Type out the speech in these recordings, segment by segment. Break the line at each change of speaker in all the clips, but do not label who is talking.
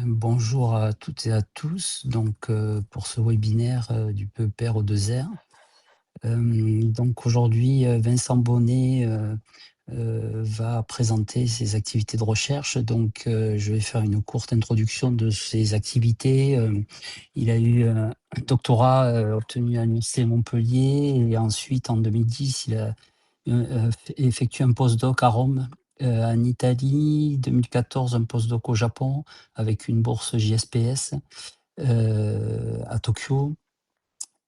Bonjour à toutes et à tous. Pour ce webinaire du PEPR au 2R. Aujourd'hui, Vincent Bonnet va présenter ses activités de recherche. Je vais faire une courte introduction de ses activités. Il a eu un doctorat obtenu à l'Université de Montpellier et ensuite, en 2010, il a effectué un postdoc à Rome, en Italie, 2014 un postdoc au Japon avec une bourse JSPS à Tokyo,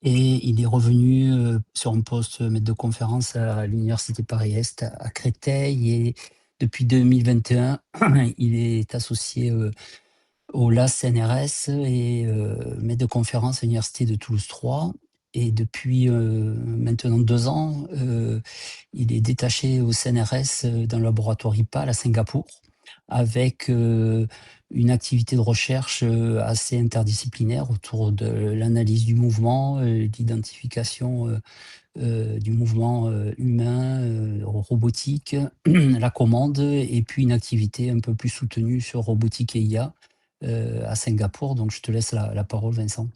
et il est revenu sur un poste maître de conférence à l'université Paris-Est à Créteil, et depuis 2021 il est associé au LAS-CNRS et maître de conférence à l'université de Toulouse 3. Et depuis maintenant 2 ans, il est détaché au CNRS dans le laboratoire IPAL à Singapour, avec une activité de recherche assez interdisciplinaire autour de l'analyse du mouvement, l'identification du mouvement humain, robotique, la commande, et puis une activité un peu plus soutenue sur robotique et IA à Singapour. Donc je te laisse la parole, Vincent.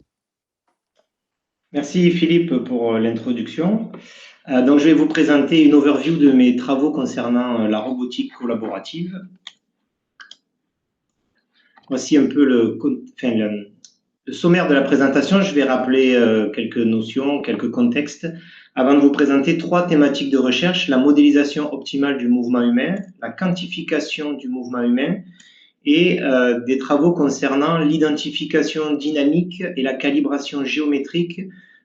Merci Philippe pour l'introduction. Je vais vous présenter une overview de mes travaux concernant la robotique collaborative. Voici un peu le sommaire de la présentation. Je vais rappeler quelques notions, quelques contextes, avant de vous présenter 3 thématiques de recherche: la modélisation optimale du mouvement humain, la quantification du mouvement humain et des travaux concernant l'identification dynamique et la calibration géométrique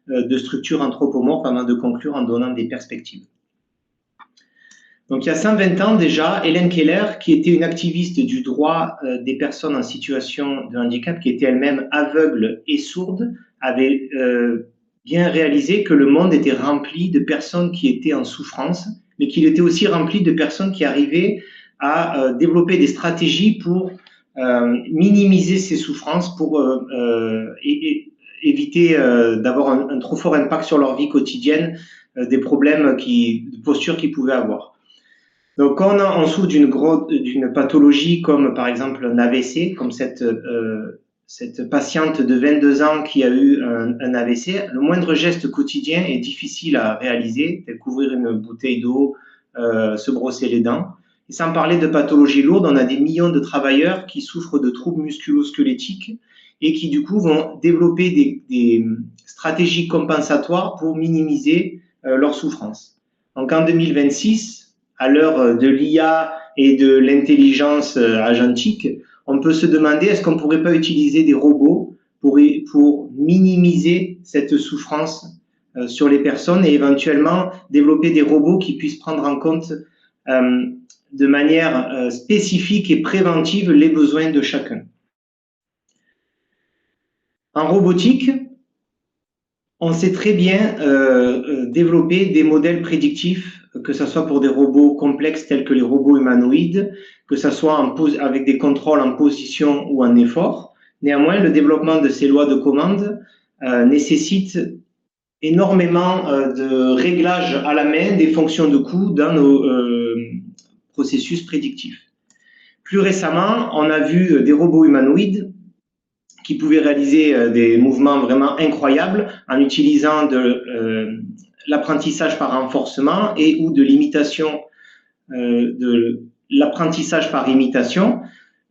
de structures anthropomorphes, avant de conclure en donnant des perspectives. Donc il y a 120 ans déjà, Hélène Keller, qui était une activiste du droit des personnes en situation de handicap, qui était elle-même aveugle et sourde, avait bien réalisé que le monde était rempli de personnes qui étaient en souffrance, mais qu'il était aussi rempli de personnes qui arrivaient à développer des stratégies pour minimiser ces souffrances, pour éviter d'avoir un trop fort impact sur leur vie quotidienne, des problèmes de posture qu'ils pouvaient avoir. Donc, quand on souffre d'une pathologie comme par exemple un AVC, comme cette patiente de 22 ans qui a eu un AVC, le moindre geste quotidien est difficile à réaliser, tel qu'ouvrir une bouteille d'eau, se brosser les dents. Et sans parler de pathologies lourdes, on a des millions de travailleurs qui souffrent de troubles musculo-squelettiques et qui du coup vont développer des stratégies compensatoires pour minimiser leur souffrance. Donc en 2026, à l'heure de l'IA et de l'intelligence agentique, on peut se demander, est-ce qu'on ne pourrait pas utiliser des robots pour minimiser cette souffrance sur les personnes, et éventuellement développer des robots qui puissent prendre en compte de manière spécifique et préventive les besoins de chacun. En robotique, on sait très bien développer des modèles prédictifs, que ce soit pour des robots complexes tels que les robots humanoïdes, que ce soit avec des contrôles en position ou en effort. Néanmoins, le développement de ces lois de commande nécessite énormément de réglages à la main des fonctions de coût dans nos processus prédictifs. Plus récemment, on a vu des robots humanoïdes qui pouvaient réaliser des mouvements vraiment incroyables en utilisant de l'apprentissage par renforcement et ou de l'imitation, de l'apprentissage par imitation.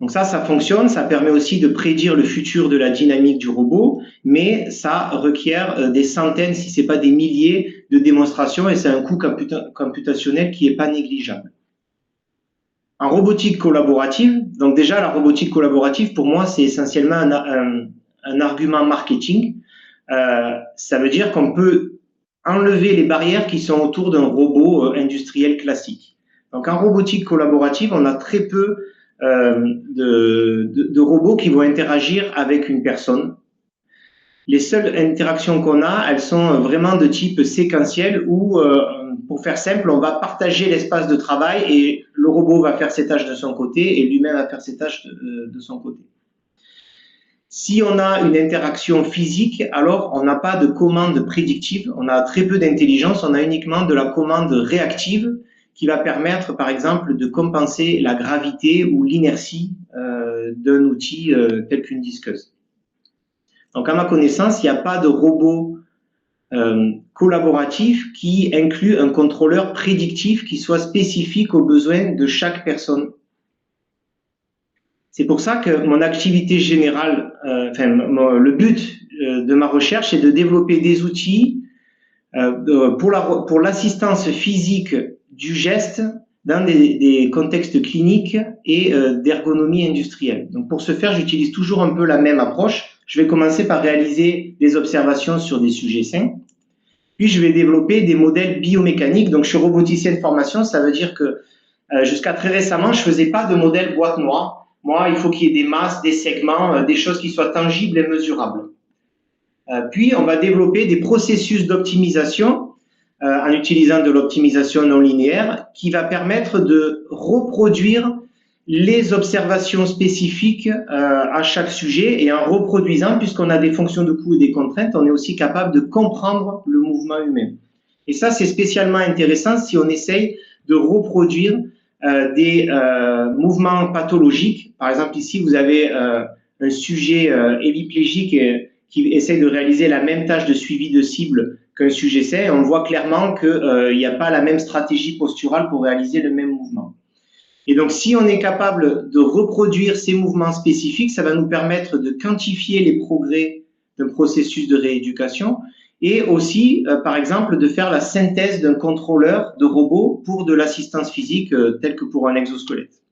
Donc ça fonctionne, ça permet aussi de prédire le futur de la dynamique du robot, mais ça requiert des centaines, si ce n'est pas des milliers de démonstrations, et c'est un coût computationnel qui n'est pas négligeable. En robotique collaborative, donc déjà la robotique collaborative, pour moi, c'est essentiellement un argument marketing. Ça veut dire qu'on peut enlever les barrières qui sont autour d'un robot industriel classique. Donc en robotique collaborative, on a très peu de robots qui vont interagir avec une personne. Les seules interactions qu'on a, elles sont vraiment de type séquentiel, où, pour faire simple, on va partager l'espace de travail et le robot va faire ses tâches de son côté et lui-même va faire ses tâches de son côté. Si on a une interaction physique, alors on n'a pas de commande prédictive, on a très peu d'intelligence, on a uniquement de la commande réactive qui va permettre, par exemple, de compenser la gravité ou l'inertie d'un outil tel qu'une disqueuse. Donc, à ma connaissance, il n'y a pas de robot collaboratif qui inclut un contrôleur prédictif qui soit spécifique aux besoins de chaque personne. C'est pour ça que mon activité générale, le but de ma recherche est de développer des outils pour l'assistance physique du geste dans des contextes cliniques et d'ergonomie industrielle. Donc pour ce faire, j'utilise toujours un peu la même approche. Je vais commencer par réaliser des observations sur des sujets sains. Puis je vais développer des modèles biomécaniques. Donc je suis roboticien de formation, ça veut dire que jusqu'à très récemment, je ne faisais pas de modèle boîte noire. Moi, il faut qu'il y ait des masses, des segments, des choses qui soient tangibles et mesurables. Puis, on va développer des processus d'optimisation en utilisant de l'optimisation non linéaire qui va permettre de reproduire les observations spécifiques à chaque sujet, et en reproduisant, puisqu'on a des fonctions de coût et des contraintes, on est aussi capable de comprendre le mouvement humain. Et ça, c'est spécialement intéressant si on essaye de reproduire des mouvements pathologiques. Par exemple, ici, vous avez un sujet hémiplégique qui essaie de réaliser la même tâche de suivi de cible qu'un sujet sain. On voit clairement qu'il n'y a pas la même stratégie posturale pour réaliser le même mouvement. Et donc, si on est capable de reproduire ces mouvements spécifiques, ça va nous permettre de quantifier les progrès d'un processus de rééducation et aussi, par exemple, de faire la synthèse d'un contrôleur de robot pour de l'assistance physique, telle que pour un exosquelette.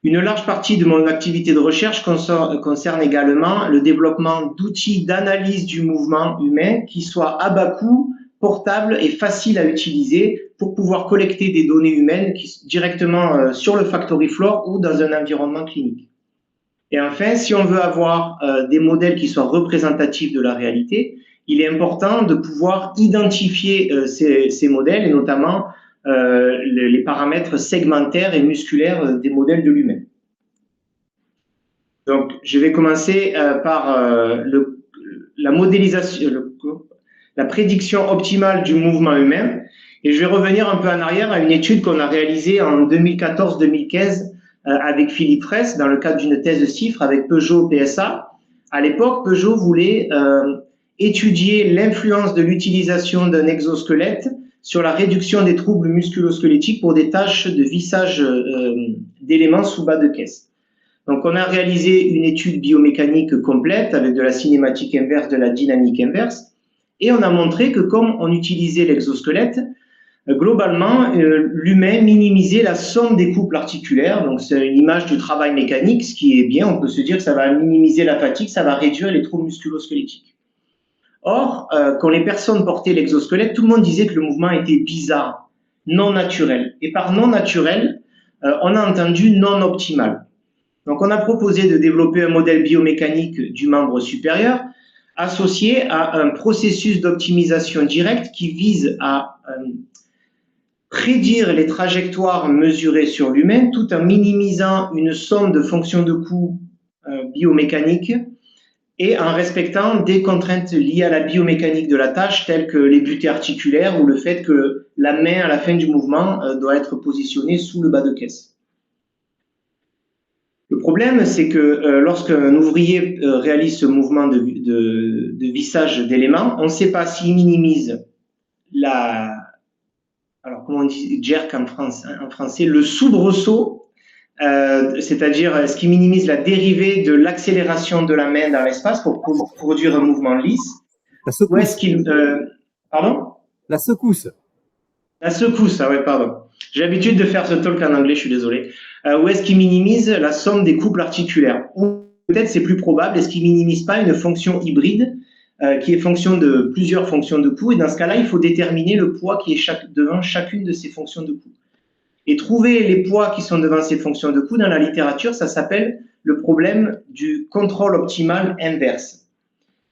Une large partie de mon activité de recherche concerne également le développement d'outils d'analyse du mouvement humain qui soient à bas coût, portables et faciles à utiliser pour pouvoir collecter des données humaines directement sur le Factory Floor ou dans un environnement clinique. Et enfin, si on veut avoir des modèles qui soient représentatifs de la réalité, il est important de pouvoir identifier ces modèles et notamment les paramètres segmentaires et musculaires des modèles de l'humain. Donc, je vais commencer par la modélisation, la prédiction optimale du mouvement humain, et je vais revenir un peu en arrière à une étude qu'on a réalisée en 2014-2015 avec Philippe Fraisse dans le cadre d'une thèse de CIFRE avec Peugeot PSA. À l'époque, Peugeot voulait étudier l'influence de l'utilisation d'un exosquelette sur la réduction des troubles musculo-squelettiques pour des tâches de vissage d'éléments sous bas de caisse. Donc, on a réalisé une étude biomécanique complète avec de la cinématique inverse, de la dynamique inverse, et on a montré que comme on utilisait l'exosquelette, globalement, l'humain minimisait la somme des couples articulaires. Donc, c'est une image du travail mécanique, ce qui est bien. On peut se dire que ça va minimiser la fatigue, ça va réduire les troubles musculo-squelettiques. Or, quand les personnes portaient l'exosquelette, tout le monde disait que le mouvement était bizarre, non naturel. Et par non naturel, on a entendu non optimal. Donc, on a proposé de développer un modèle biomécanique du membre supérieur associé à un processus d'optimisation directe qui vise à prédire les trajectoires mesurées sur l'humain tout en minimisant une somme de fonctions de coût biomécaniques et en respectant des contraintes liées à la biomécanique de la tâche, telles que les butées articulaires ou le fait que la main, à la fin du mouvement, doit être positionnée sous le bas de caisse. Le problème, c'est que lorsqu'un ouvrier réalise ce mouvement de vissage d'éléments, on ne sait pas s'il minimise alors comment on dit jerk en français, le soubresaut, c'est-à-dire est-ce qu'il minimise la dérivée de l'accélération de la main dans l'espace pour produire un mouvement lisse.
La secousse.
Ou est-ce qu'il... pardon?
La secousse.
La secousse, ah ouais, pardon. J'ai l'habitude de faire ce talk en anglais, je suis désolé. Ou est-ce qu'il minimise la somme des couples articulaires? Ou peut-être c'est plus probable, est-ce qu'il minimise pas une fonction hybride qui est fonction de plusieurs fonctions de coût? Et dans ce cas-là, il faut déterminer le poids qui est devant chacune de ces fonctions de coût. Et trouver les poids qui sont devant ces fonctions de coût, dans la littérature, ça s'appelle le problème du contrôle optimal inverse.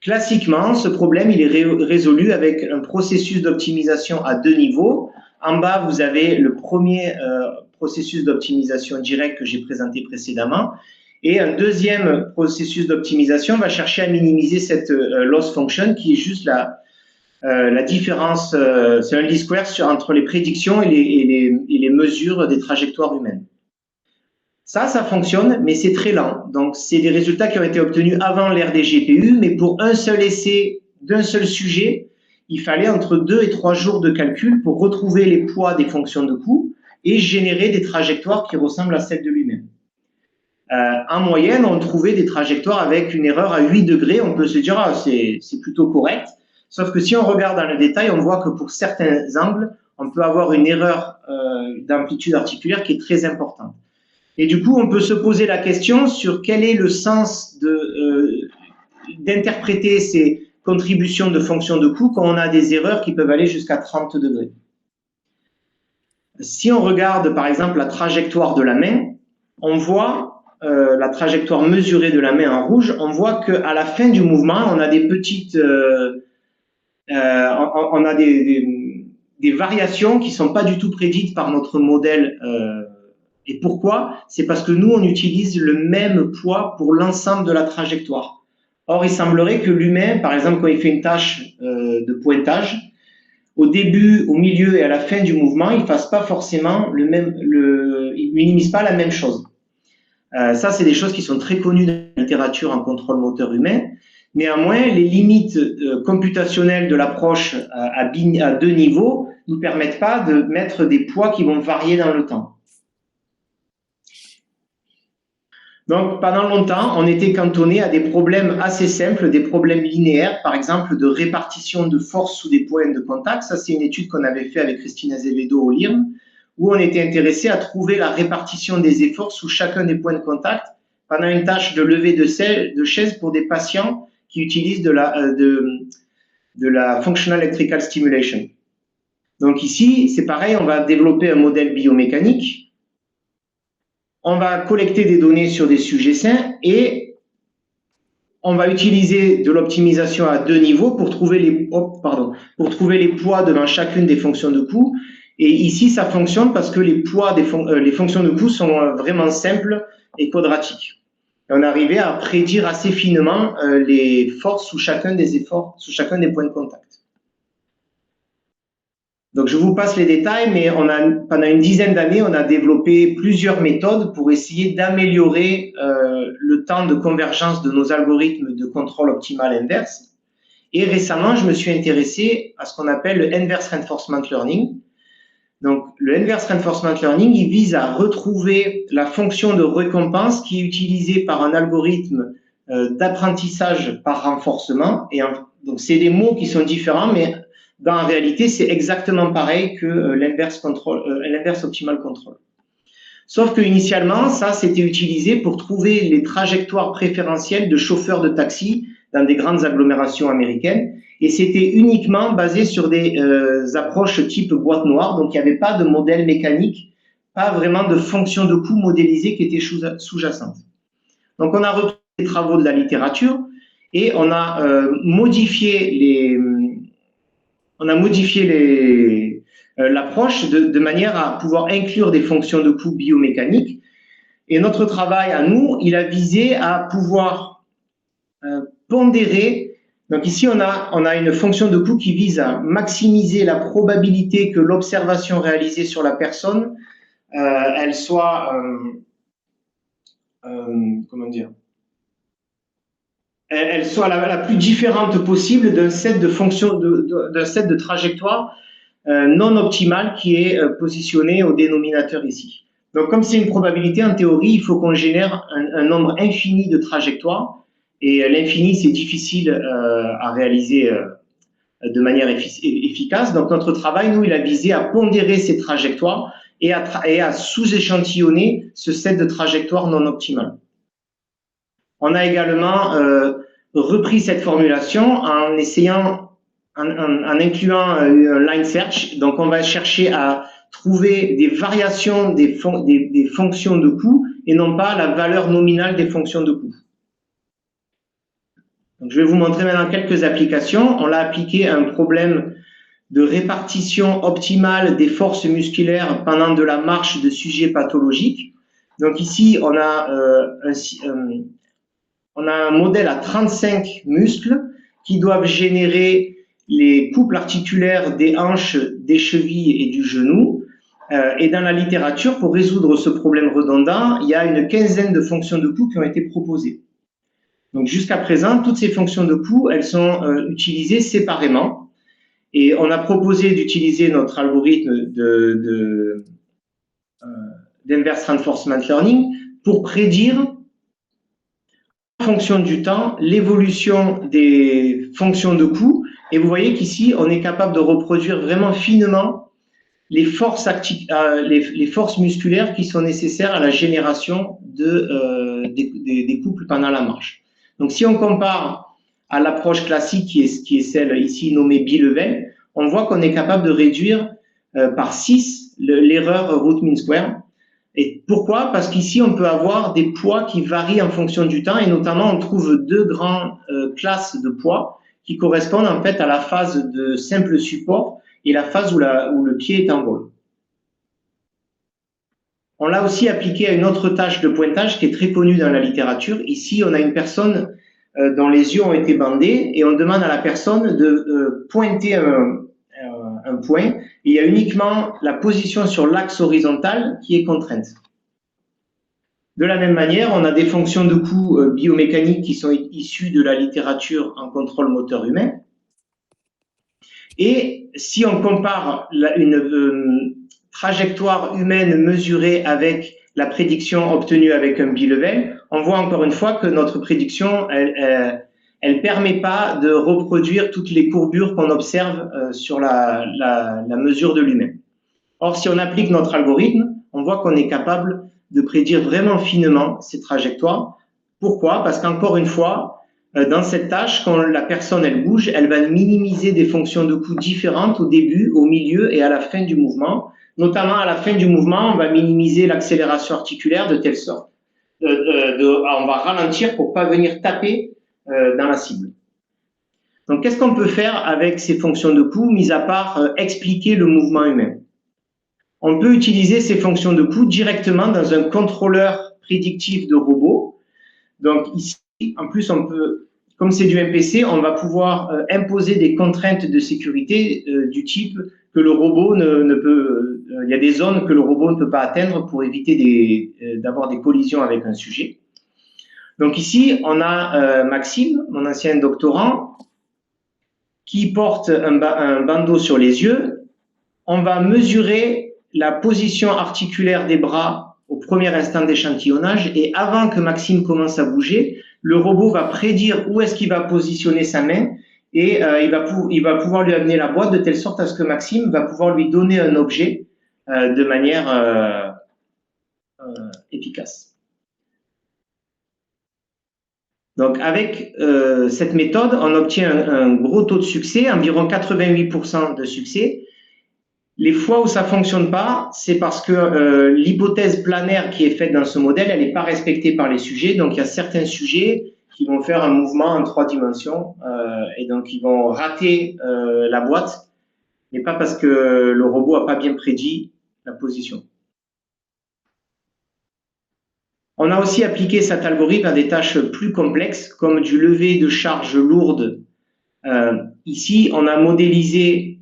Classiquement, ce problème, il est résolu avec un processus d'optimisation à deux niveaux. En bas, vous avez le premier processus d'optimisation direct que j'ai présenté précédemment. Et un deuxième processus d'optimisation va chercher à minimiser cette loss function qui est juste la différence, c'est un least square entre les prédictions et les mesures des trajectoires humaines. Ça fonctionne, mais c'est très lent. Donc, c'est des résultats qui ont été obtenus avant l'ère des GPU, mais pour un seul essai d'un seul sujet, il fallait entre 2 et 3 jours de calcul pour retrouver les poids des fonctions de coût et générer des trajectoires qui ressemblent à celles de lui-même. En moyenne, on trouvait des trajectoires avec une erreur à 8 degrés. On peut se dire, ah, c'est plutôt correct. Sauf que si on regarde dans le détail, on voit que pour certains angles, on peut avoir une erreur d'amplitude articulaire qui est très importante. Et du coup, on peut se poser la question sur quel est le sens d'interpréter ces contributions de fonctions de coût quand on a des erreurs qui peuvent aller jusqu'à 30 degrés. Si on regarde, par exemple, la trajectoire de la main, on voit la trajectoire mesurée de la main en rouge, on voit qu'à la fin du mouvement, on a des petites... on a des variations qui ne sont pas du tout prédites par notre modèle. Et pourquoi? C'est parce que nous, on utilise le même poids pour l'ensemble de la trajectoire. Or, il semblerait que l'humain, par exemple, quand il fait une tâche de pointage, au début, au milieu et à la fin du mouvement, il ne fasse pas forcément il minimise pas la même chose. Ça, c'est des choses qui sont très connues dans la littérature en contrôle moteur humain. Néanmoins, les limites computationnelles de l'approche à 2 niveaux ne nous permettent pas de mettre des poids qui vont varier dans le temps. Donc, pendant longtemps, on était cantonné à des problèmes assez simples, des problèmes linéaires, par exemple de répartition de force sous des points de contact. Ça, c'est une étude qu'on avait fait avec Christine Azevedo au LIRM, où on était intéressé à trouver la répartition des efforts sous chacun des points de contact pendant une tâche de levée de chaise pour des patients qui utilisent de la Functional Electrical Stimulation. Donc ici, c'est pareil, on va développer un modèle biomécanique. On va collecter des données sur des sujets sains et on va utiliser de l'optimisation à 2 niveaux pour trouver les poids devant chacune des fonctions de coût. Et ici, ça fonctionne parce que les poids les fonctions de coût sont vraiment simples et quadratiques. Et on arrivait à prédire assez finement les forces sous chacun des points de contact. Donc, je vous passe les détails, mais pendant une dizaine d'années, on a développé plusieurs méthodes pour essayer d'améliorer le temps de convergence de nos algorithmes de contrôle optimal inverse. Et récemment, je me suis intéressé à ce qu'on appelle le Inverse Reinforcement Learning. Donc, le Inverse Reinforcement Learning, il vise à retrouver la fonction de récompense qui est utilisée par un algorithme d'apprentissage par renforcement. Et donc, c'est des mots qui sont différents, mais dans la réalité, c'est exactement pareil que l'inverse optimal control. Sauf que initialement, ça, c'était utilisé pour trouver les trajectoires préférentielles de chauffeurs de taxi dans des grandes agglomérations américaines. Et c'était uniquement basé sur des approches type boîte noire. Donc, il n'y avait pas de modèle mécanique, pas vraiment de fonction de coût modélisée qui était sous-jacente. Donc, on a repris les travaux de la littérature et on a modifié l'approche de manière à pouvoir inclure des fonctions de coût biomécaniques. Et notre travail à nous, il a visé à pouvoir pondérer. Donc ici, on a une fonction de coût qui vise à maximiser la probabilité que l'observation réalisée sur la personne, elle soit, elle soit la plus différente possible d'un set de fonctions, d'un set de trajectoires non optimales qui est positionné au dénominateur ici. Donc, comme c'est une probabilité, en théorie, il faut qu'on génère un nombre infini de trajectoires. Et l'infini, c'est difficile à réaliser de manière efficace. Donc, notre travail, nous, il a visé à pondérer ces trajectoires et à sous-échantillonner ce set de trajectoires non optimales. On a également repris cette formulation en incluant un line search. Donc, on va chercher à trouver des variations des fonctions de coût et non pas la valeur nominale des fonctions de coût. Donc, je vais vous montrer maintenant quelques applications. On l'a appliqué à un problème de répartition optimale des forces musculaires pendant de la marche de sujets pathologiques. Donc ici, on a un modèle à 35 muscles qui doivent générer les couples articulaires des hanches, des chevilles et du genou. Et dans la littérature, pour résoudre ce problème redondant, il y a une quinzaine de fonctions de coût qui ont été proposées. Donc jusqu'à présent, toutes ces fonctions de coût, elles sont utilisées séparément. Et on a proposé d'utiliser notre algorithme d'inverse reinforcement learning pour prédire, en fonction du temps, l'évolution des fonctions de coût. Et vous voyez qu'ici, on est capable de reproduire vraiment finement les forces musculaires qui sont nécessaires à la génération des couples pendant la marche. Donc, si on compare à l'approche classique qui est celle ici nommée bilevel, on voit qu'on est capable de réduire par 6 l'erreur root mean square. Et pourquoi? Parce qu'ici, on peut avoir des poids qui varient en fonction du temps, et notamment, on trouve deux grandes classes de poids qui correspondent en fait à la phase de simple support et la phase où le pied est en vol. On l'a aussi appliqué à une autre tâche de pointage qui est très connue dans la littérature. Ici, on a une personne dont les yeux ont été bandés et on demande à la personne de pointer un point. Et il y a uniquement la position sur l'axe horizontal qui est contrainte. De la même manière, on a des fonctions de coût biomécaniques qui sont issues de la littérature en contrôle moteur humain. Et si on compare une trajectoire humaine mesurée avec la prédiction obtenue avec un bilevel, on voit encore une fois que notre prédiction, elle permet pas de reproduire toutes les courbures qu'on observe sur la mesure de l'humain. Or, si on applique notre algorithme, on voit qu'on est capable de prédire vraiment finement ces trajectoires. Pourquoi? Parce qu'encore une fois, dans cette tâche, quand la personne elle bouge, elle va minimiser des fonctions de coût différentes au début, au milieu et à la fin du mouvement. Notamment à la fin du mouvement, on va minimiser l'accélération articulaire de telle sorte, on va ralentir pour pas venir taper dans la cible. Donc, qu'est-ce qu'on peut faire avec ces fonctions de coût, mis à part expliquer le mouvement humain? On peut utiliser ces fonctions de coût directement dans un contrôleur prédictif de robot. Donc ici, en plus, on peut, comme c'est du MPC, on va pouvoir imposer des contraintes de sécurité du type que le robot ne peut, il y a des zones que le robot ne peut pas atteindre pour éviter d'avoir des collisions avec un sujet. Donc ici, on a Maxime, mon ancien doctorant, qui porte un bandeau sur les yeux. On va mesurer la position articulaire des bras au premier instant d'échantillonnage et avant que Maxime commence à bouger, le robot va prédire où est-ce qu'il va positionner sa main et il va pouvoir lui amener la boîte de telle sorte à ce que Maxime va pouvoir lui donner un objet de manière efficace. Donc avec cette méthode, on obtient un gros taux de succès, environ 88% de succès. Les fois où ça fonctionne pas, c'est parce que l'hypothèse planaire qui est faite dans ce modèle, elle n'est pas respectée par les sujets. Donc, il y a certains sujets qui vont faire un mouvement en 3 dimensions et donc ils vont rater la boîte, mais pas parce que le robot n'a pas bien prédit la position. On a aussi appliqué cet algorithme à des tâches plus complexes, comme du lever de charges lourdes. Ici, on a modélisé.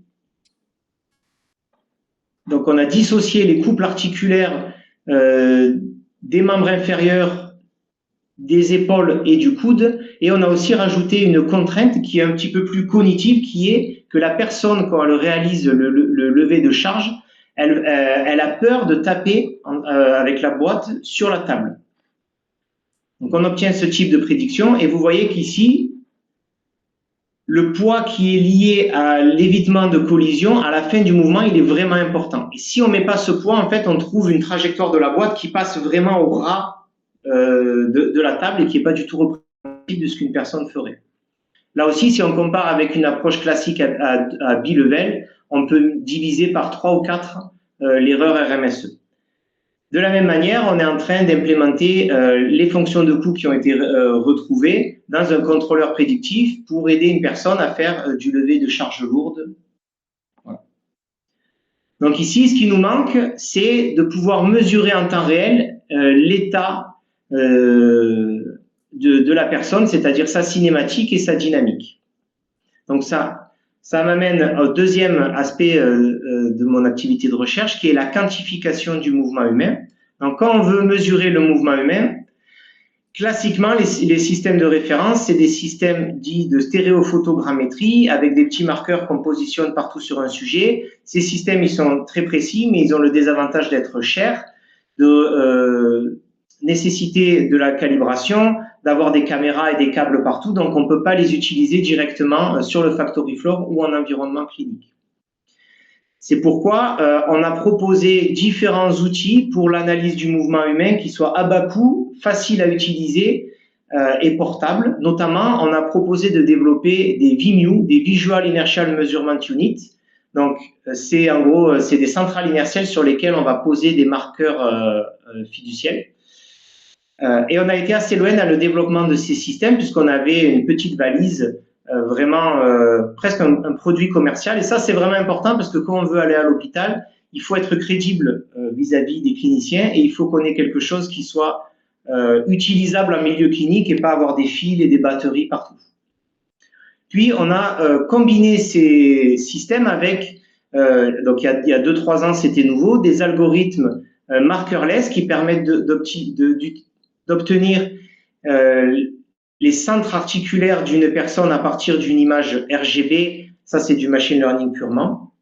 Donc, on a dissocié les couples articulaires des membres inférieurs, des épaules et du coude. Et on a aussi rajouté une contrainte qui est un petit peu plus cognitive, qui est que la personne, quand elle réalise le lever de charge, elle a peur de taper avec la boîte sur la table. Donc, on obtient ce type de prédiction. Et vous voyez qu'ici, le poids qui est lié à l'évitement de collision, à la fin du mouvement, il est vraiment important. Et si on ne met pas ce poids, en fait, on trouve une trajectoire de la boîte qui passe vraiment au ras de la table et qui n'est pas du tout représentative de ce qu'une personne ferait. Là aussi, si on compare avec une approche classique à bilevel, on peut diviser par 3 ou 4 l'erreur RMSE. De la même manière, on est en train d'implémenter les fonctions de coût qui ont été retrouvées dans un contrôleur prédictif pour aider une personne à faire du lever de charge lourde. Voilà. Donc ici, ce qui nous manque, c'est de pouvoir mesurer en temps réel l'état de la personne, c'est-à-dire sa cinématique et sa dynamique. Donc ça Ça m'amène au deuxième aspect de mon activité de recherche, qui est la quantification du mouvement humain. Donc, quand on veut mesurer le mouvement humain, classiquement, les systèmes de référence, c'est des systèmes dits de stéréophotogrammétrie avec des petits marqueurs qu'on positionne partout sur un sujet. Ces systèmes, ils sont très précis, mais ils ont le désavantage d'être chers, de nécessiter de la calibration, d'avoir des caméras et des câbles partout, donc on ne peut pas les utiliser directement sur le Factory Floor ou en environnement clinique. C'est pourquoi on a proposé différents outils pour l'analyse du mouvement humain qui soient à bas coût, faciles à utiliser et portables. Notamment, on a proposé de développer des VIMU, des Visual Inertial Measurement Units. Donc, c'est en gros, c'est des centrales inertielles sur lesquelles on va poser des marqueurs fiduciels. Et on a été assez loin dans le développement de ces systèmes puisqu'on avait une petite valise vraiment presque un produit commercial. Et ça, c'est vraiment important parce que quand on veut aller à l'hôpital, il faut être crédible vis-à-vis des cliniciens et il faut qu'on ait quelque chose qui soit utilisable en milieu clinique et pas avoir des fils et des batteries partout. Puis, on a combiné ces systèmes avec, donc il y a 2-3 ans, c'était nouveau, des algorithmes markerless qui permettent d'obtenir les centres articulaires d'une personne à partir d'une image RGB. Ça, c'est du machine learning purement.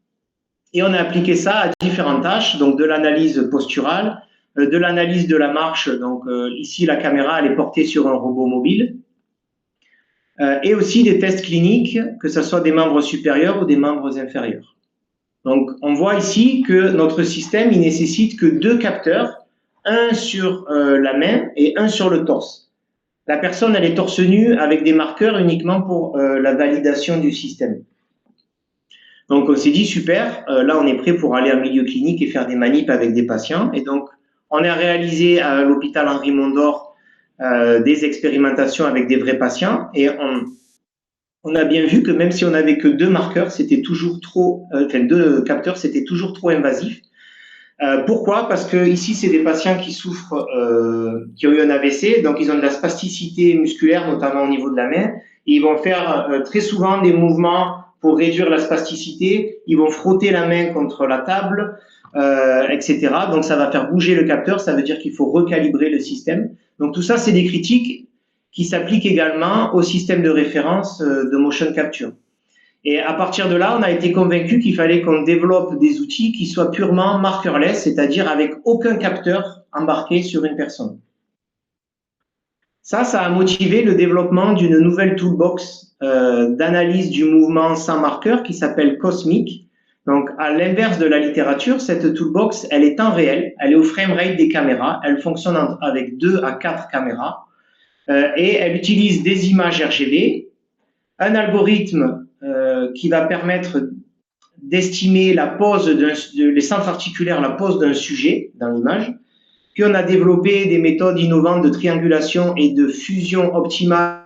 Et on a appliqué ça à différentes tâches, donc de l'analyse posturale, de l'analyse de la marche. Donc ici, la caméra, elle est portée sur un robot mobile. Et aussi des tests cliniques, que ce soit des membres supérieurs ou des membres inférieurs. Donc, on voit ici que notre système, il nécessite que 2 capteurs, un sur la main et un sur le torse. La personne, elle est torse nu avec des marqueurs uniquement pour la validation du système. Donc, on s'est dit, super, là, on est prêt pour aller en milieu clinique et faire des manips avec des patients. Et donc, on a réalisé à l'hôpital Henri Mondor des expérimentations avec des vrais patients. Et on a bien vu que même si on n'avait que 2 marqueurs, c'était toujours trop, 2 capteurs, c'était toujours trop invasif. Pourquoi? Parce que ici, c'est des patients qui souffrent, qui ont eu un AVC, donc ils ont de la spasticité musculaire, notamment au niveau de la main. Et ils vont faire très souvent des mouvements pour réduire la spasticité. Ils vont frotter la main contre la table, etc. Donc ça va faire bouger le capteur. Ça veut dire qu'il faut recalibrer le système. Donc tout ça, c'est des critiques qui s'appliquent également au système de référence de motion capture. Et à partir de là, on a été convaincu qu'il fallait qu'on développe des outils qui soient purement markerless, c'est-à-dire avec aucun capteur embarqué sur une personne. Ça a motivé le développement d'une nouvelle toolbox d'analyse du mouvement sans marqueur qui s'appelle Cosmic. Donc, à l'inverse de la littérature, cette toolbox, elle est en réel, elle est au framerate des caméras, elle fonctionne avec 2 à 4 caméras et elle utilise des images RGB, un algorithme qui va permettre d'estimer la pose les centres articulaires, la pose d'un sujet dans l'image. Puis on a développé des méthodes innovantes de triangulation et de fusion optimale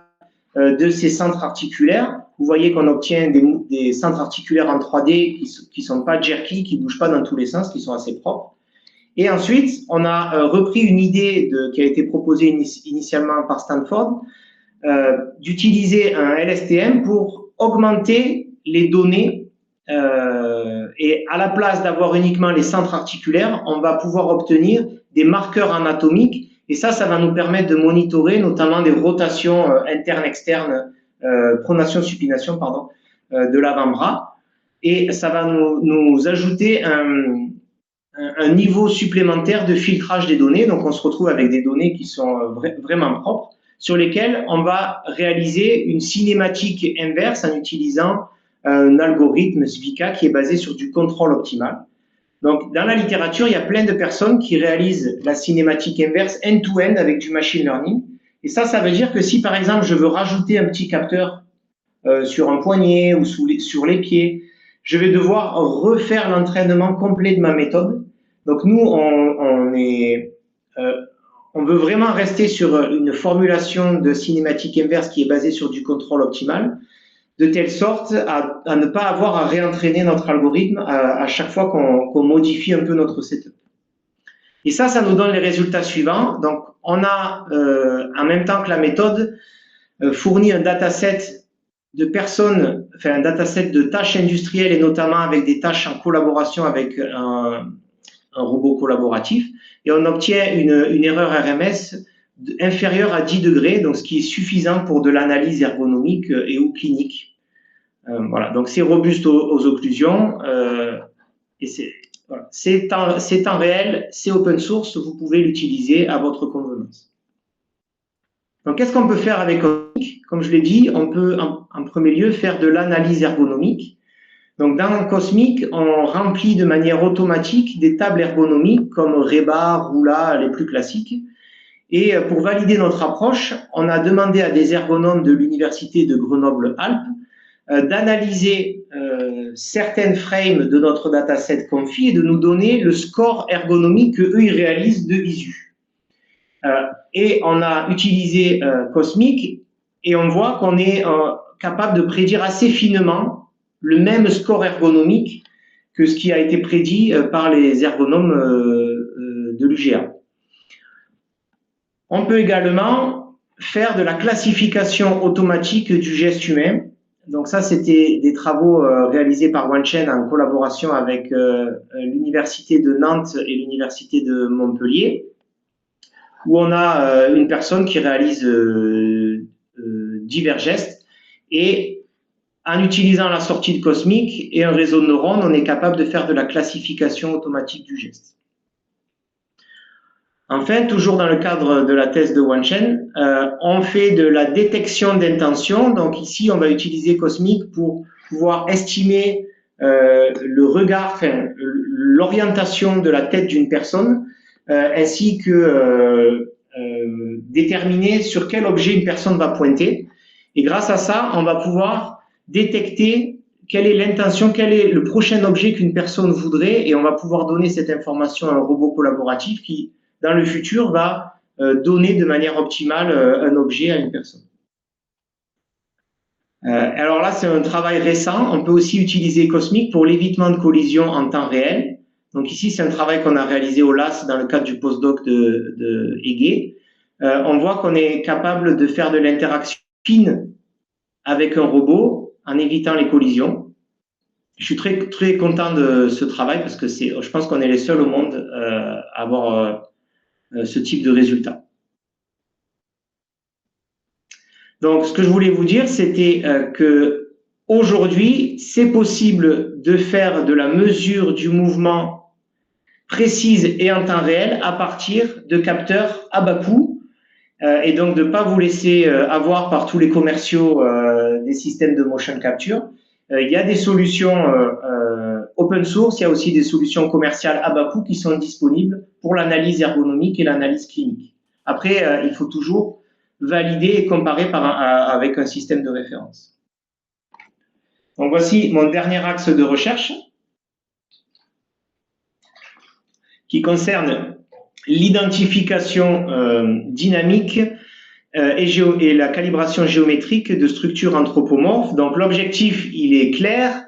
de ces centres articulaires. Vous voyez qu'on obtient des centres articulaires en 3D qui ne sont pas jerky, qui ne bougent pas dans tous les sens, qui sont assez propres. Et ensuite, on a repris une idée qui a été proposée initialement par Stanford, d'utiliser un LSTM pour augmenter les données et à la place d'avoir uniquement les centres articulaires, on va pouvoir obtenir des marqueurs anatomiques et ça va nous permettre de monitorer notamment des rotations internes-externes, pronation-supination, pardon, de l'avant-bras et ça va nous ajouter un niveau supplémentaire de filtrage des données. Donc, on se retrouve avec des données qui sont vraiment propres sur lesquelles on va réaliser une cinématique inverse en utilisant un algorithme SVICA qui est basé sur du contrôle optimal. Donc, dans la littérature, il y a plein de personnes qui réalisent la cinématique inverse end-to-end avec du machine learning. Et ça veut dire que si, par exemple, je veux rajouter un petit capteur sur un poignet ou sur les pieds, je vais devoir refaire l'entraînement complet de ma méthode. Donc, nous, on veut vraiment rester sur une formulation de cinématique inverse qui est basée sur du contrôle optimal, de telle sorte à ne pas avoir à réentraîner notre algorithme à chaque fois qu'on modifie un peu notre setup. Et ça nous donne les résultats suivants. Donc, on a, en même temps que la méthode, fourni un dataset de personnes, enfin un dataset de tâches industrielles et notamment avec des tâches en collaboration avec un robot collaboratif, et on obtient une erreur RMS inférieure à 10 degrés, donc ce qui est suffisant pour de l'analyse ergonomique et ou clinique. Voilà, donc c'est robuste aux occlusions, et c'est en réel, c'est open source, vous pouvez l'utiliser à votre convenance. Donc qu'est-ce qu'on peut faire avec Cosmic? Comme je l'ai dit, on peut en premier lieu faire de l'analyse ergonomique. Donc dans Cosmic, on remplit de manière automatique des tables ergonomiques comme Reba, Roula, les plus classiques. Et pour valider notre approche, on a demandé à des ergonomes de l'université de Grenoble-Alpes d'analyser certaines frames de notre dataset Confi et de nous donner le score ergonomique qu'eux ils réalisent de visu. Et on a utilisé Cosmic et on voit qu'on est capable de prédire assez finement le même score ergonomique que ce qui a été prédit par les ergonomes de l'UGA. On peut également faire de la classification automatique du geste humain. Donc ça, c'était des travaux réalisés par Wenchen en collaboration avec l'Université de Nantes et l'Université de Montpellier, où on a une personne qui réalise divers gestes, et en utilisant la sortie de Cosmic et un réseau de neurones, on est capable de faire de la classification automatique du geste. Enfin, toujours dans le cadre de la thèse de Wenchen, on fait de la détection d'intention. Donc ici, on va utiliser Cosmic pour pouvoir estimer le regard, enfin, l'orientation de la tête d'une personne, ainsi que déterminer sur quel objet une personne va pointer. Et grâce à ça, on va pouvoir détecter quelle est l'intention, quel est le prochain objet qu'une personne voudrait, et on va pouvoir donner cette information à un robot collaboratif qui, dans le futur, va donner de manière optimale un objet à une personne. Alors là, c'est un travail récent. On peut aussi utiliser Cosmic pour l'évitement de collisions en temps réel. Donc ici, c'est un travail qu'on a réalisé au LAS dans le cadre du postdoc de Heguet. On voit qu'on est capable de faire de l'interaction fine avec un robot en évitant les collisions. Je suis très, très content de ce travail parce que je pense qu'on est les seuls au monde à avoir ce type de résultat. Donc, ce que je voulais vous dire, c'était que aujourd'hui, c'est possible de faire de la mesure du mouvement précise et en temps réel à partir de capteurs à bas coût, et donc de ne pas vous laisser avoir par tous les commerciaux des systèmes de motion capture. Il y a des solutions open source, il y a aussi des solutions commerciales à bas coût qui sont disponibles pour l'analyse ergonomique et l'analyse clinique. Après, il faut toujours valider et comparer avec un système de référence. Donc voici mon dernier axe de recherche qui concerne l'identification dynamique et la calibration géométrique de structures anthropomorphes. Donc l'objectif, il est clair,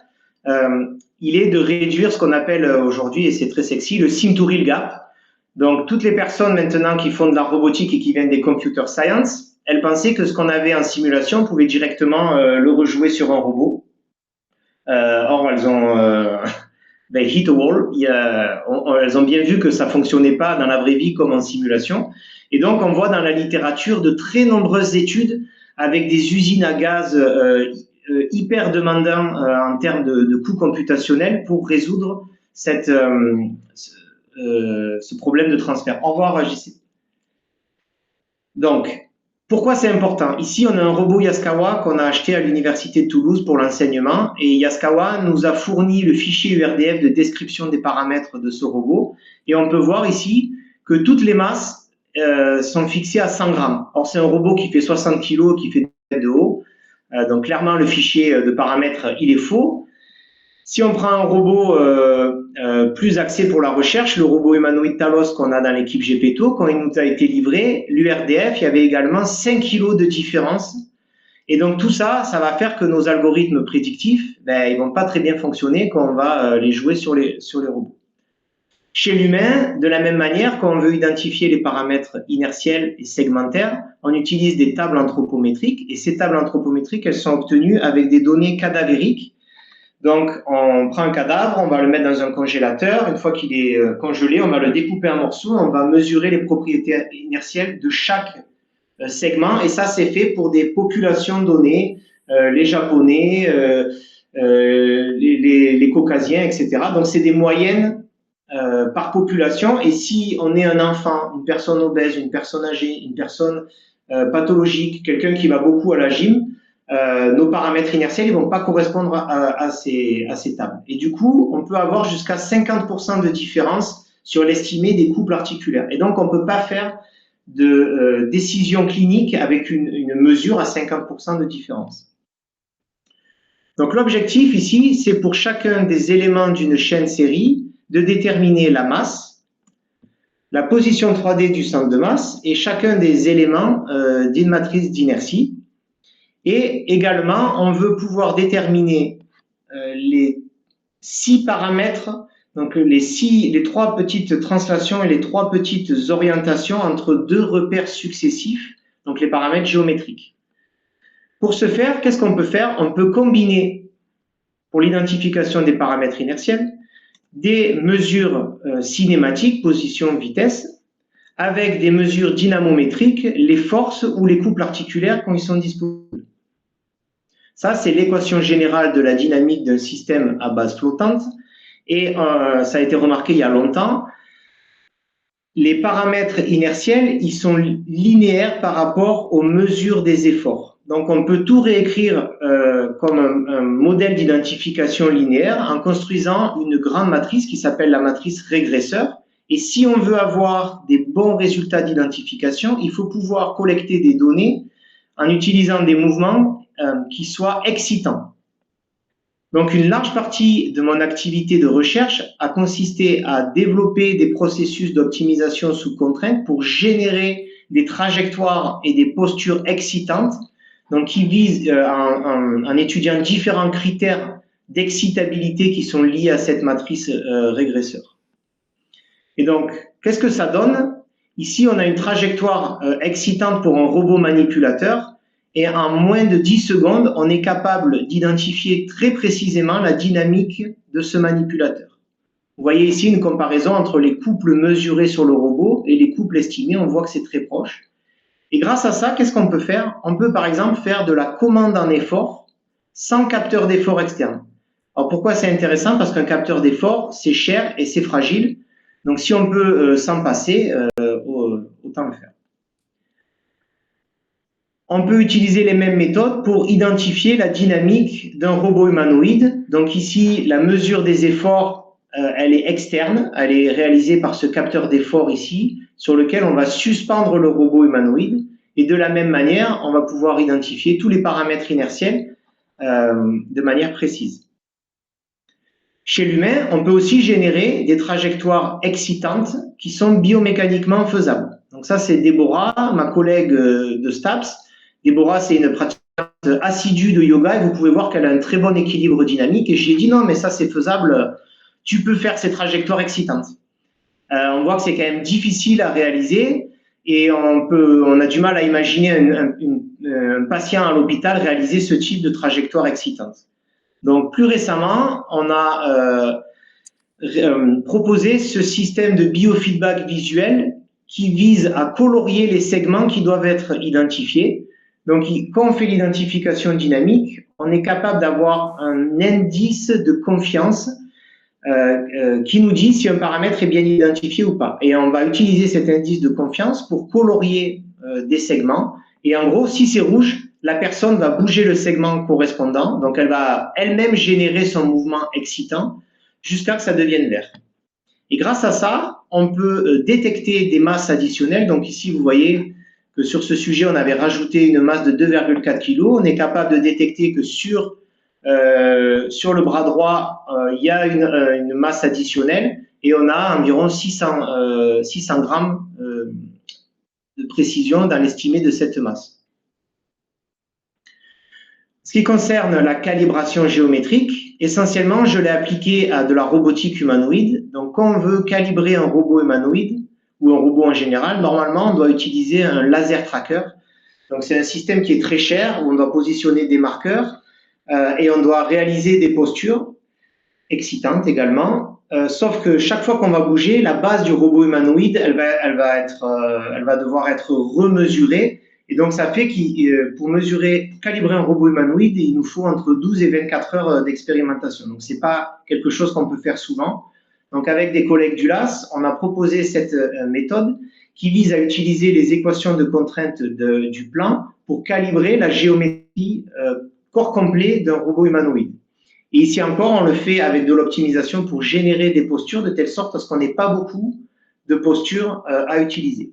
il est de réduire ce qu'on appelle aujourd'hui, et c'est très sexy, le seam to real gap. Donc toutes les personnes maintenant qui font de la robotique et qui viennent des computer science, elles pensaient que ce qu'on avait en simulation pouvait directement le rejouer sur un robot. Or, elles ont hit a wall. Elles ont bien vu que ça fonctionnait pas dans la vraie vie comme en simulation. Et donc, on voit dans la littérature de très nombreuses études avec des usines à gaz hyper demandants en termes de coûts computationnels pour résoudre ce problème de transfert. Au revoir, JC. Donc, pourquoi c'est important? Ici, on a un robot Yaskawa qu'on a acheté à l'Université de Toulouse pour l'enseignement, et Yaskawa nous a fourni le fichier URDF de description des paramètres de ce robot, et on peut voir ici que toutes les masses sont fixées à 100 grammes. Or, c'est un robot qui fait 60 kg, qui fait 2 mètres de haut, donc clairement le fichier de paramètres, il est faux. Si on prend un robot plus axé pour la recherche, le robot humanoïde Talos qu'on a dans l'équipe GPTO, quand il nous a été livré, l'URDF, il y avait également 5 kg de différence. Et donc tout ça, ça va faire que nos algorithmes prédictifs, ils vont pas très bien fonctionner quand on va les jouer sur les robots. Chez l'humain, de la même manière, quand on veut identifier les paramètres inertiels et segmentaires, on utilise des tables anthropométriques, et ces tables anthropométriques, elles sont obtenues avec des données cadavériques. Donc, on prend un cadavre, on va le mettre dans un congélateur. Une fois qu'il est congelé, on va le découper en morceaux, on va mesurer les propriétés inertielles de chaque segment, et ça, c'est fait pour des populations données, les Japonais, les Caucasiens, etc. Donc, c'est des moyennes par population, et si on est un enfant, une personne obèse, une personne âgée, une personne pathologique, quelqu'un qui va beaucoup à la gym, nos paramètres inertiels ne vont pas correspondre à ces tables. Et du coup, on peut avoir jusqu'à 50% de différence sur l'estimé des couples articulaires. Et donc, on ne peut pas faire de décision clinique avec une mesure à 50% de différence. Donc, l'objectif ici, c'est pour chacun des éléments d'une chaîne série de déterminer la masse, la position 3D du centre de masse et chacun des éléments d'une matrice d'inertie. Et également, on veut pouvoir déterminer les 6 paramètres, donc les 3 petites translations et les 3 petites orientations entre 2 repères successifs, donc les paramètres géométriques. Pour ce faire, qu'est-ce qu'on peut faire? On peut combiner, pour l'identification des paramètres inertiels, des mesures cinématiques, position, vitesse, avec des mesures dynamométriques, les forces ou les couples articulaires quand ils sont disponibles. Ça, c'est l'équation générale de la dynamique d'un système à base flottante, et ça a été remarqué il y a longtemps. Les paramètres inertiels, ils sont linéaires par rapport aux mesures des efforts. Donc, on peut tout réécrire comme un modèle d'identification linéaire en construisant une grande matrice qui s'appelle la matrice régresseur. Et si on veut avoir des bons résultats d'identification, il faut pouvoir collecter des données en utilisant des mouvements qui soient excitants. Donc, une large partie de mon activité de recherche a consisté à développer des processus d'optimisation sous contrainte pour générer des trajectoires et des postures excitantes, donc qui visent, en étudiant différents critères d'excitabilité qui sont liés à cette matrice régresseur. Et donc, qu'est-ce que ça donne? Ici, on a une trajectoire excitante pour un robot manipulateur. Et en moins de 10 secondes, on est capable d'identifier très précisément la dynamique de ce manipulateur. Vous voyez ici une comparaison entre les couples mesurés sur le robot et les couples estimés. On voit que c'est très proche. Et grâce à ça, qu'est-ce qu'on peut faire? On peut par exemple faire de la commande en effort sans capteur d'effort externe. Alors pourquoi c'est intéressant? Parce qu'un capteur d'effort, c'est cher et c'est fragile. Donc si on peut s'en passer, autant le faire. On peut utiliser les mêmes méthodes pour identifier la dynamique d'un robot humanoïde. Donc ici, la mesure des efforts, elle est externe, elle est réalisée par ce capteur d'effort ici, sur lequel on va suspendre le robot humanoïde. Et de la même manière, on va pouvoir identifier tous les paramètres inertiels de manière précise. Chez l'humain, on peut aussi générer des trajectoires excitantes qui sont biomécaniquement faisables. Donc ça, c'est Déborah, ma collègue de STAPS. Déborah, c'est une pratiquante assidue de yoga et vous pouvez voir qu'elle a un très bon équilibre dynamique. Et j'ai dit non, mais ça, c'est faisable. Tu peux faire ces trajectoires excitantes. On voit que c'est quand même difficile à réaliser et on a du mal à imaginer un patient à l'hôpital réaliser ce type de trajectoire excitante. Donc, plus récemment, on a proposé ce système de biofeedback visuel qui vise à colorier les segments qui doivent être identifiés. Donc, quand on fait l'identification dynamique, on est capable d'avoir un indice de confiance qui nous dit si un paramètre est bien identifié ou pas. Et on va utiliser cet indice de confiance pour colorier des segments. Et en gros, si c'est rouge, la personne va bouger le segment correspondant. Donc, elle va elle-même générer son mouvement excitant jusqu'à ce que ça devienne vert. Et grâce à ça, on peut détecter des masses additionnelles. Donc ici, vous voyez que sur ce sujet, on avait rajouté une masse de 2,4 kg. On est capable de détecter que sur le bras droit, il y a une masse additionnelle et on a environ 600 grammes de précision dans l'estimé de cette masse. Ce qui concerne la calibration géométrique, essentiellement, je l'ai appliqué à de la robotique humanoïde. Donc, quand on veut calibrer un robot humanoïde ou un robot en général, normalement, on doit utiliser un laser tracker. Donc, c'est un système qui est très cher, où on doit positionner des marqueurs et on doit réaliser des postures excitantes également. Sauf que chaque fois qu'on va bouger, la base du robot humanoïde, elle va devoir être remesurée. Et donc, ça fait que pour calibrer un robot humanoïde, il nous faut entre 12 et 24 heures d'expérimentation. Donc, ce n'est pas quelque chose qu'on peut faire souvent. Donc, avec des collègues du LAS, on a proposé cette méthode qui vise à utiliser les équations de contrainte du plan pour calibrer la géométrie corps complet d'un robot humanoïde. Et ici encore, on le fait avec de l'optimisation pour générer des postures de telle sorte à ce qu'on n'ait pas beaucoup de postures à utiliser.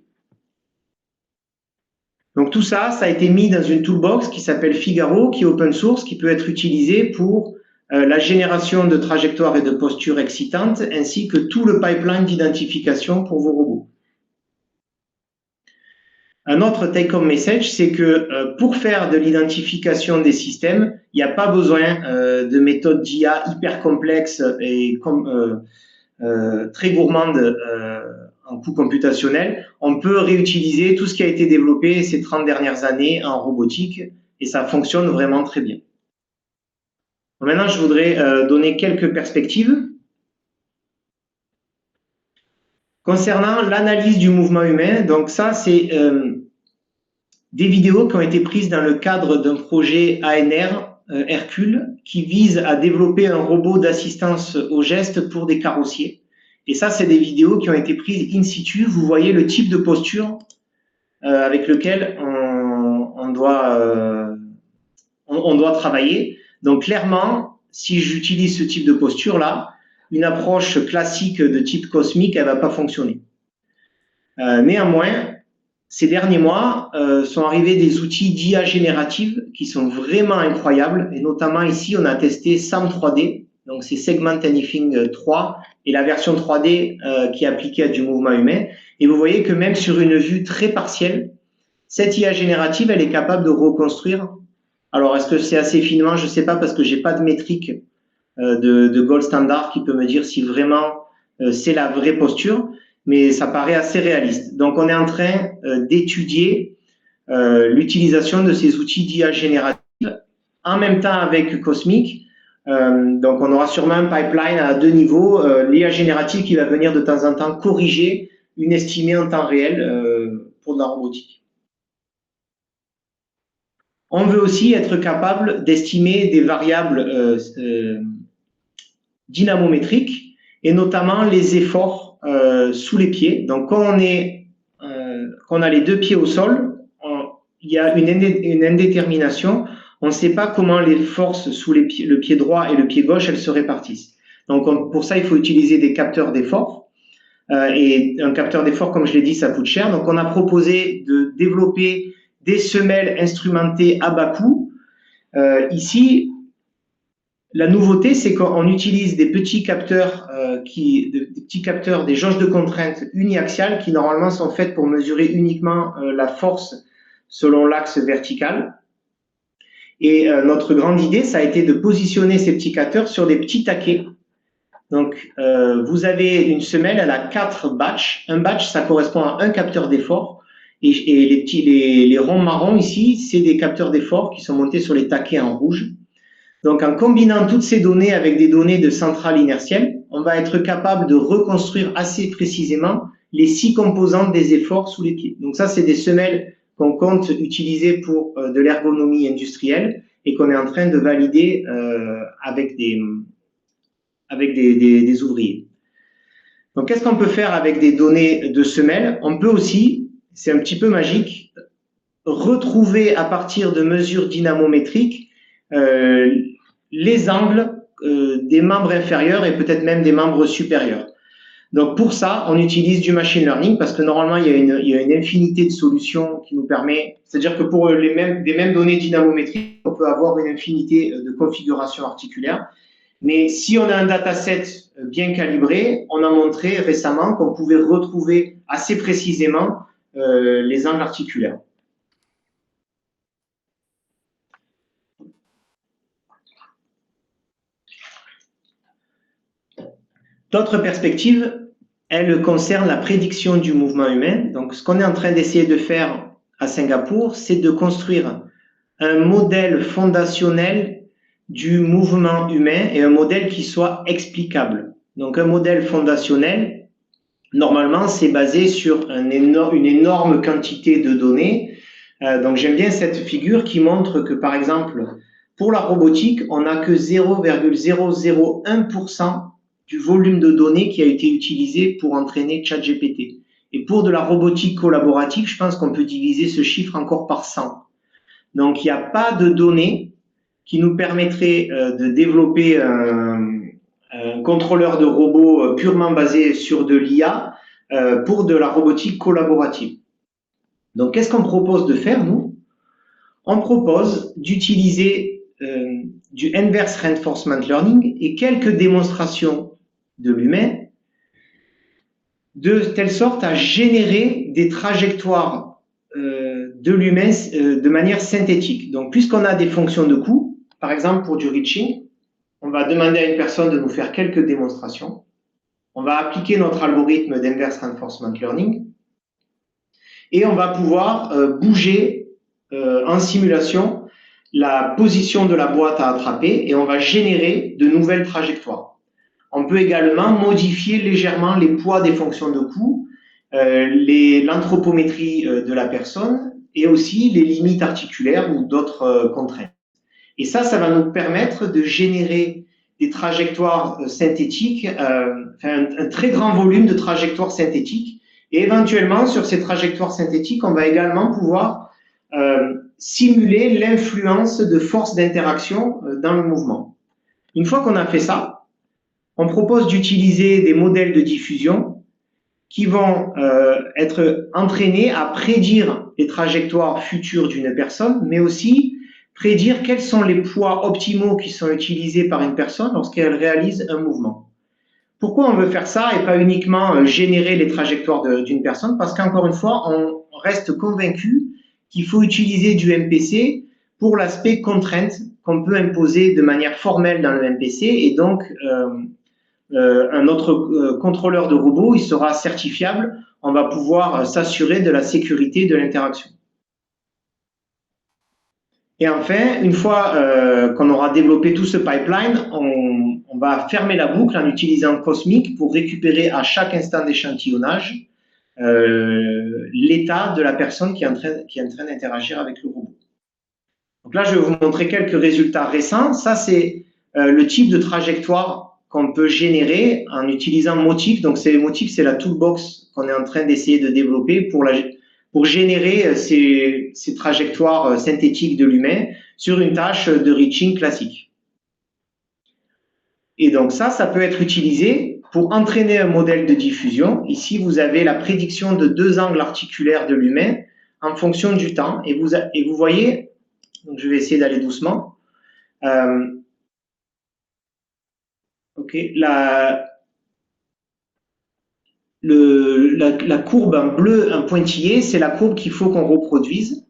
Donc tout ça, ça a été mis dans une toolbox qui s'appelle Figaro, qui est open source, qui peut être utilisée pour la génération de trajectoires et de postures excitantes, ainsi que tout le pipeline d'identification pour vos robots. Un autre take-home message, c'est que pour faire de l'identification des systèmes, il n'y a pas besoin de méthodes d'IA hyper complexes et très gourmandes en coût computationnel. On peut réutiliser tout ce qui a été développé ces 30 dernières années en robotique et ça fonctionne vraiment très bien. Maintenant, je voudrais donner quelques perspectives. Concernant l'analyse du mouvement humain, donc ça, c'est des vidéos qui ont été prises dans le cadre d'un projet ANR, Hercule, qui vise à développer un robot d'assistance au geste pour des carrossiers. Et ça, c'est des vidéos qui ont été prises in situ. Vous voyez le type de posture avec lequel on doit travailler. Donc, clairement, si j'utilise ce type de posture-là, une approche classique de type cosmique, elle ne va pas fonctionner. Néanmoins, ces derniers mois, sont arrivés des outils d'IA générative qui sont vraiment incroyables. Et notamment ici, on a testé SAM 3D, donc c'est Segment Anything 3, et la version 3D qui est appliquée à du mouvement humain. Et vous voyez que même sur une vue très partielle, cette IA générative, elle est capable de reconstruire. Alors, est-ce que c'est assez finement? Je ne sais pas parce que je n'ai pas de métrique de gold standard qui peut me dire si vraiment c'est la vraie posture, mais ça paraît assez réaliste. Donc, on est en train d'étudier l'utilisation de ces outils d'IA générative en même temps avec Cosmic. Donc, on aura sûrement un pipeline à 2 niveaux. L'IA générative qui va venir de temps en temps corriger une estimée en temps réel pour de la robotique. On veut aussi être capable d'estimer des variables dynamométriques et notamment les efforts sous les pieds. Donc, quand on a les 2 pieds au sol, il y a une indétermination. On ne sait pas comment les forces sous le pied droit et le pied gauche, elles se répartissent. Donc, pour ça, il faut utiliser des capteurs d'effort. Et un capteur d'effort, comme je l'ai dit, ça coûte cher. Donc, on a proposé de développer des semelles instrumentées à bas coût. Ici, la nouveauté, c'est qu'on utilise des petits capteurs, des jauges de contrainte uniaxiales qui normalement sont faites pour mesurer uniquement la force selon l'axe vertical. Et notre grande idée, ça a été de positionner ces petits capteurs sur des petits taquets. Donc, vous avez une semelle, elle a 4 batchs. Un batch, ça correspond à un capteur d'effort. Et les ronds marrons ici, c'est des capteurs d'effort qui sont montés sur les taquets en rouge. Donc, en combinant toutes ces données avec des données de centrale inertielle, on va être capable de reconstruire assez précisément les 6 composantes des efforts sous les pieds. Donc, ça, c'est des semelles qu'on compte utiliser pour de l'ergonomie industrielle et qu'on est en train de valider avec des ouvriers. Donc, qu'est-ce qu'on peut faire avec des données de semelles? On peut aussi, c'est un petit peu magique, retrouver à partir de mesures dynamométriques les angles des membres inférieurs et peut-être même des membres supérieurs. Donc, pour ça, on utilise du machine learning parce que normalement, il y a une infinité de solutions qui nous permet, c'est-à-dire que pour des mêmes données dynamométriques, on peut avoir une infinité de configurations articulaires. Mais si on a un dataset bien calibré, on a montré récemment qu'on pouvait retrouver assez précisément les angles articulaires. D'autres perspectives, elles concernent la prédiction du mouvement humain. Donc, ce qu'on est en train d'essayer de faire à Singapour, c'est de construire un modèle fondationnel du mouvement humain et un modèle qui soit explicable. Donc, un modèle fondationnel, normalement, c'est basé sur une énorme quantité de données. Donc, j'aime bien cette figure qui montre que, par exemple, pour la robotique, on n'a que 0,001% du volume de données qui a été utilisé pour entraîner ChatGPT. Et pour de la robotique collaborative, je pense qu'on peut diviser ce chiffre encore par 100. Donc, il n'y a pas de données qui nous permettraient de développer un contrôleur de robot purement basé sur de l'IA pour de la robotique collaborative. Donc, qu'est-ce qu'on propose de faire, nous? On propose d'utiliser du Inverse Reinforcement Learning et quelques démonstrations de l'humain de telle sorte à générer des trajectoires de l'humain de manière synthétique. Donc, puisqu'on a des fonctions de coût, par exemple pour du reaching, on va demander à une personne de nous faire quelques démonstrations. On va appliquer notre algorithme d'Inverse Reinforcement Learning et on va pouvoir bouger en simulation la position de la boîte à attraper et on va générer de nouvelles trajectoires. On peut également modifier légèrement les poids des fonctions de coût, l'anthropométrie de la personne et aussi les limites articulaires ou d'autres contraintes. Et ça va nous permettre de générer des trajectoires synthétiques, un très grand volume de trajectoires synthétiques. Et éventuellement, sur ces trajectoires synthétiques, on va également pouvoir simuler l'influence de forces d'interaction dans le mouvement. Une fois qu'on a fait ça, on propose d'utiliser des modèles de diffusion qui vont être entraînés à prédire les trajectoires futures d'une personne, mais aussi prédire quels sont les poids optimaux qui sont utilisés par une personne lorsqu'elle réalise un mouvement. Pourquoi on veut faire ça et pas uniquement générer les trajectoires d'une personne? Parce qu'encore une fois, on reste convaincu qu'il faut utiliser du MPC pour l'aspect contrainte qu'on peut imposer de manière formelle dans le MPC et donc notre contrôleur de robot, il sera certifiable, on va pouvoir s'assurer de la sécurité de l'interaction. Et enfin, une fois qu'on aura développé tout ce pipeline, on va fermer la boucle en utilisant Cosmic pour récupérer à chaque instant d'échantillonnage l'état de la personne qui est en train d'interagir avec le robot. Donc là, je vais vous montrer quelques résultats récents. Ça, c'est le type de trajectoire qu'on peut générer en utilisant Motif. Donc, Motif, c'est la toolbox qu'on est en train d'essayer de développer pour générer ces trajectoires synthétiques de l'humain sur une tâche de reaching classique. Et donc ça peut être utilisé pour entraîner un modèle de diffusion. Ici, vous avez la prédiction de 2 angles articulaires de l'humain en fonction du temps. Et vous voyez, donc je vais essayer d'aller doucement. La courbe en bleu, en pointillé, c'est la courbe qu'il faut qu'on reproduise.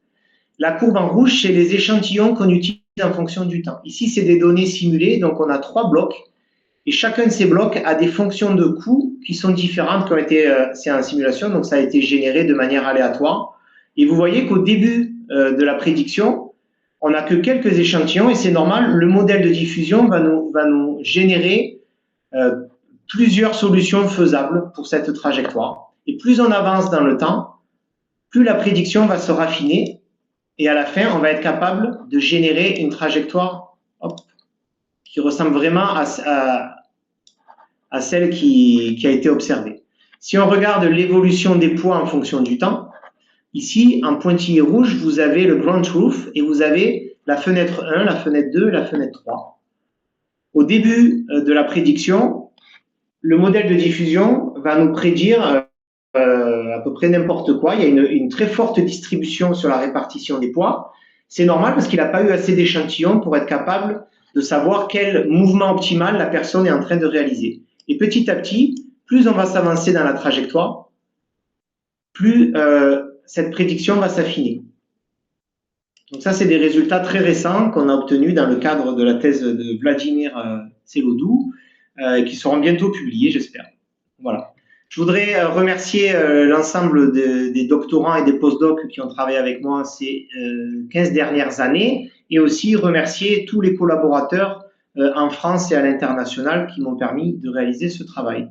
La courbe en rouge, c'est les échantillons qu'on utilise en fonction du temps. Ici, c'est des données simulées, donc on a 3 blocs. Et chacun de ces blocs a des fonctions de coût qui sont différentes, qui ont été, c'est en simulation, donc ça a été généré de manière aléatoire. Et vous voyez qu'au début de la prédiction, on n'a que quelques échantillons et c'est normal, le modèle de diffusion va nous générer plusieurs solutions faisables pour cette trajectoire. Et plus on avance dans le temps, plus la prédiction va se raffiner et à la fin, on va être capable de générer une trajectoire qui ressemble vraiment à celle qui a été observée. Si on regarde l'évolution des poids en fonction du temps, ici, en pointillé rouge, vous avez le ground truth et vous avez la fenêtre 1, la fenêtre 2, la fenêtre 3. Au début de la prédiction, le modèle de diffusion va nous prédire à peu près n'importe quoi. Il y a une très forte distribution sur la répartition des poids. C'est normal parce qu'il n'a pas eu assez d'échantillons pour être capable de savoir quel mouvement optimal la personne est en train de réaliser. Et petit à petit, plus on va s'avancer dans la trajectoire, plus cette prédiction va s'affiner. Donc ça, c'est des résultats très récents qu'on a obtenus dans le cadre de la thèse de Vladimir Tselodou. qui seront bientôt publiés, j'espère. Voilà. Je voudrais remercier l'ensemble des doctorants et des postdocs qui ont travaillé avec moi ces 15 dernières années et aussi remercier tous les collaborateurs en France et à l'international qui m'ont permis de réaliser ce travail.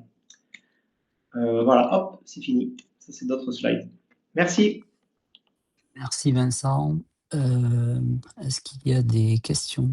Voilà, hop, c'est fini. Ça, c'est d'autres slides. Merci.
Merci Vincent. Est-ce qu'il y a des questions?